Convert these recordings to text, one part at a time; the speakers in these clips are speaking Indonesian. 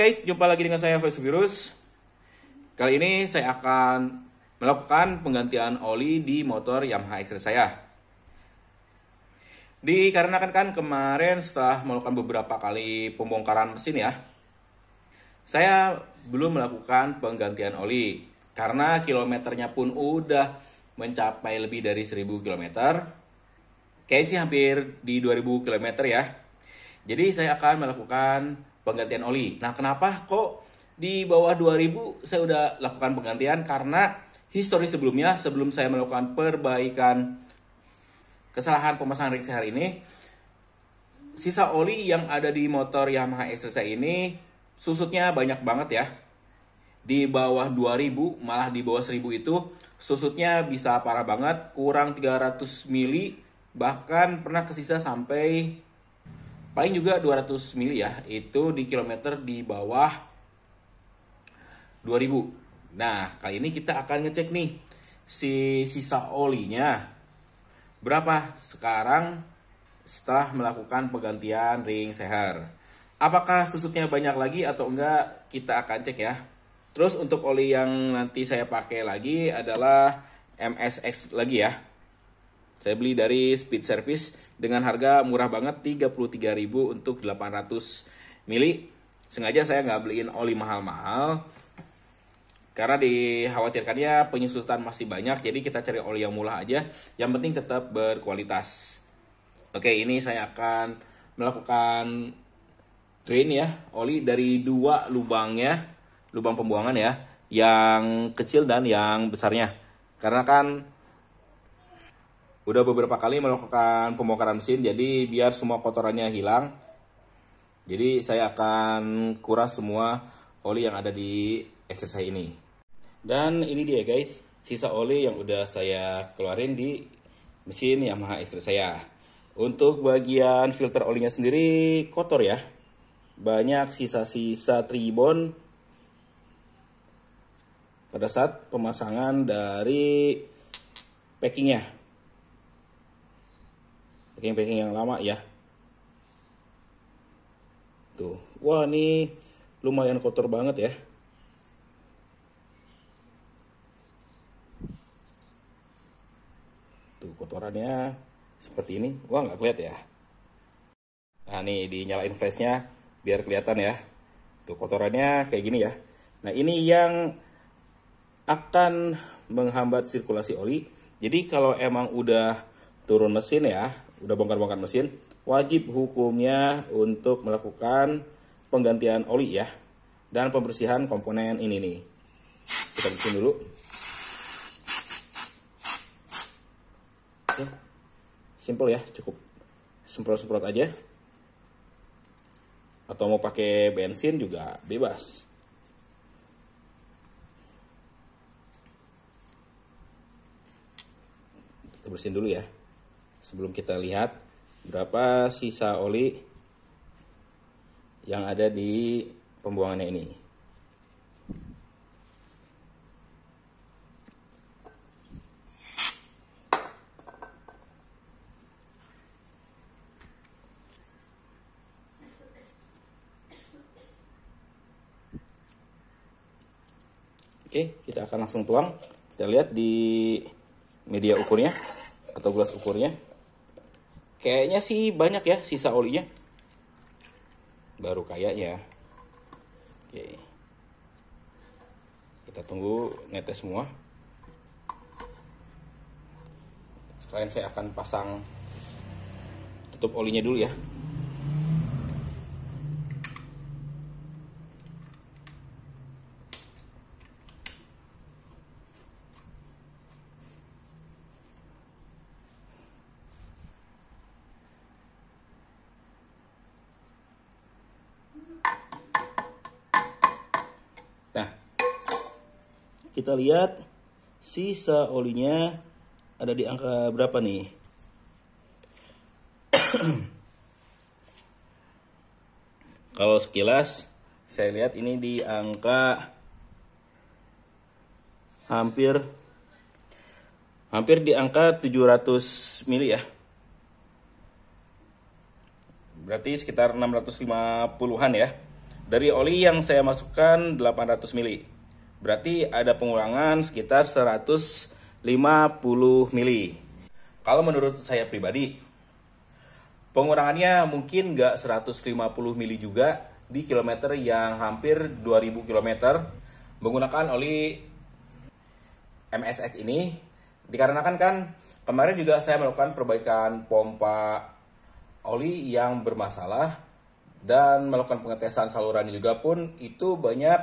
guys, jumpa lagi dengan saya Voice Virus. Kali ini saya akan melakukan penggantian oli di motor Yamaha X-Trail saya. Dikarenakan kan kemarin setelah melakukan beberapa kali pembongkaran mesin ya, saya belum melakukan penggantian oli karena kilometernya pun udah mencapai lebih dari 1000 km. Kayaknya sih hampir di 2000 km ya. Jadi saya akan melakukan penggantian oli. Nah, kenapa kok di bawah 2000 saya udah lakukan penggantian? Karena histori sebelumnya, sebelum saya melakukan perbaikan kesalahan pemasangan ring seher ini, sisa oli yang ada di motor Yamaha X-Trail saya ini susutnya banyak banget ya. Di bawah 2000, malah di bawah 1000 itu susutnya bisa parah banget, kurang 300 mili, bahkan pernah kesisa sampai paling juga 200 mili ya, itu di kilometer di bawah 2000. Nah, kali ini kita akan ngecek nih si sisa olinya berapa sekarang setelah melakukan penggantian ring seher. Apakah susutnya banyak lagi atau enggak, kita akan cek ya. Terus untuk oli yang nanti saya pakai lagi adalah MSX lagi ya. Saya beli dari Speed Service dengan harga murah banget, 33.000 untuk 800 mili. Sengaja saya nggak beliin oli mahal-mahal karena dikhawatirkannya penyusutan masih banyak. Jadi kita cari oli yang murah aja, yang penting tetap berkualitas. Oke, ini saya akan melakukan drain ya, oli dari dua lubangnya, lubang pembuangan ya, yang kecil dan yang besarnya. Karena kan udah beberapa kali melakukan pembongkaran mesin, jadi biar semua kotorannya hilang. Jadi saya akan kuras semua oli yang ada di X-Trail saya ini. Dan ini dia guys, sisa oli yang udah saya keluarin di mesin Yamaha X-Trail saya. Untuk bagian filter olinya sendiri kotor ya. Banyak sisa-sisa tribon pada saat pemasangan dari packingnya. Packing yang lama ya. Tuh, wah ini lumayan kotor banget ya. Tuh kotorannya seperti ini. Wah, nggak kelihatan ya. Nah nih dinyalain flashnya biar kelihatan ya. Tuh kotorannya kayak gini ya. Nah ini yang akan menghambat sirkulasi oli. Jadi kalau emang udah turun mesin ya, udah bongkar-bongkar mesin, wajib hukumnya untuk melakukan penggantian oli ya, dan pembersihan komponen ini nih. Kita bersihin dulu. Oke. Simple ya, cukup semprot-semprot aja. Atau mau pakai bensin juga bebas. Kita bersihin dulu ya, sebelum kita lihat berapa sisa oli yang ada di pembuangannya ini. Oke, kita akan langsung tuang. Kita lihat di media ukurnya atau gelas ukurnya. Kayaknya sih banyak ya sisa olinya. Baru kayaknya. Oke. Kita tunggu netes semua. Sekalian saya akan pasang tutup olinya dulu ya. Nah, kita lihat sisa olinya ada di angka berapa nih? Kalau sekilas saya lihat ini di angka hampir di angka 700 mili ya. Berarti sekitar 650-an ya. Dari oli yang saya masukkan 800 mili. Berarti ada pengurangan sekitar 150 mili. Kalau menurut saya pribadi, pengurangannya mungkin nggak 150 mili juga di kilometer yang hampir 2000 km menggunakan oli MSX ini. Dikarenakan kan kemarin juga saya melakukan perbaikan pompa oli yang bermasalah dan melakukan pengetesan saluran juga pun itu banyak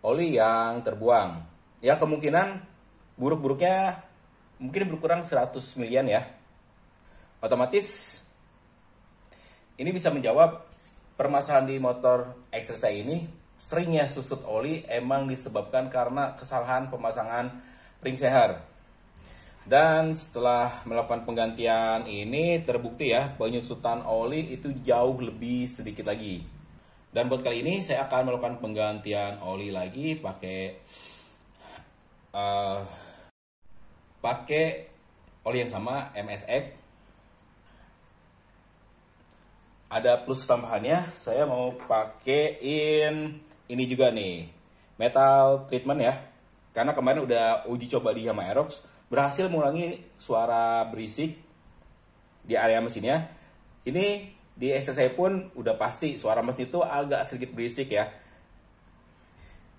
oli yang terbuang. Ya kemungkinan buruk-buruknya mungkin berkurang 100 milian ya. Otomatis ini bisa menjawab permasalahan di motor X-Trail saya ini. Seringnya susut oli emang disebabkan karena kesalahan pemasangan ring seher. Dan setelah melakukan penggantian ini terbukti ya penyusutan oli itu jauh lebih sedikit lagi. Dan buat kali ini saya akan melakukan penggantian oli lagi pakai oli yang sama MSX. Ada plus tambahannya, saya mau pakein ini juga nih, metal treatment ya. Karena kemarin udah uji coba di Yamaha Aerox, berhasil mengurangi suara berisik di area mesinnya. Ini di X-Trail saya pun udah pasti suara mesin itu agak sedikit berisik ya.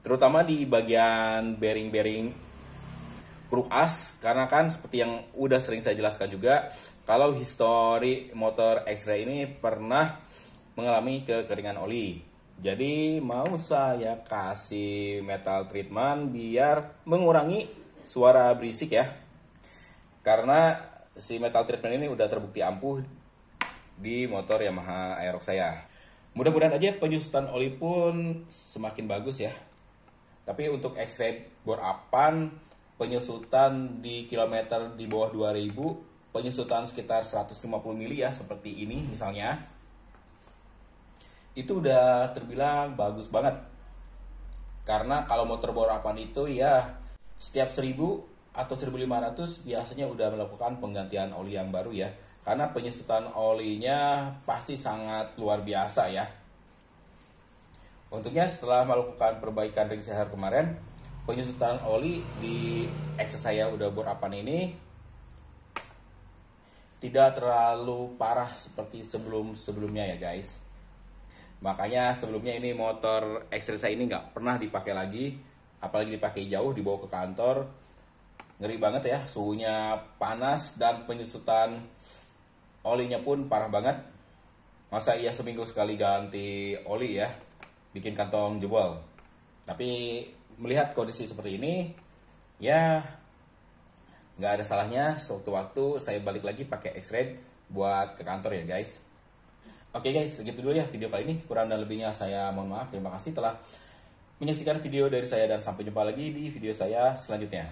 Terutama di bagian bearing-bearing kruk as, karena kan seperti yang udah sering saya jelaskan juga, kalau histori motor X-Trail ini pernah mengalami kekeringan oli. Jadi mau saya kasih metal treatment biar mengurangi suara berisik ya. Karena si metal treatment ini udah terbukti ampuh di motor Yamaha Aerox saya. Mudah-mudahan aja penyusutan oli pun semakin bagus ya. Tapi untuk X-Trail bore upan, penyusutan di kilometer di bawah 2000, penyusutan sekitar 150 mili ya, seperti ini misalnya, itu udah terbilang bagus banget. Karena kalau motor bor upan itu ya setiap 1000 atau 1500 biasanya udah melakukan penggantian oli yang baru ya. Karena penyusutan olinya pasti sangat luar biasa ya. Untuknya setelah melakukan perbaikan ring seher kemarin, penyusutan oli di X saya udah bor upan ini tidak terlalu parah seperti sebelumnya ya guys. Makanya sebelumnya ini motor X-Trail saya ini nggak pernah dipakai lagi, apalagi dipakai jauh, dibawa ke kantor. Ngeri banget ya, suhunya panas dan penyusutan olinya pun parah banget. Masa iya seminggu sekali ganti oli ya, bikin kantong jebol. Tapi melihat kondisi seperti ini, ya nggak ada salahnya sewaktu-waktu saya balik lagi pakai X-Trail buat ke kantor ya guys. Oke guys, segitu dulu ya video kali ini. Kurang dan lebihnya saya mohon maaf. Terima kasih telah menyaksikan video dari saya dan sampai jumpa lagi di video saya selanjutnya.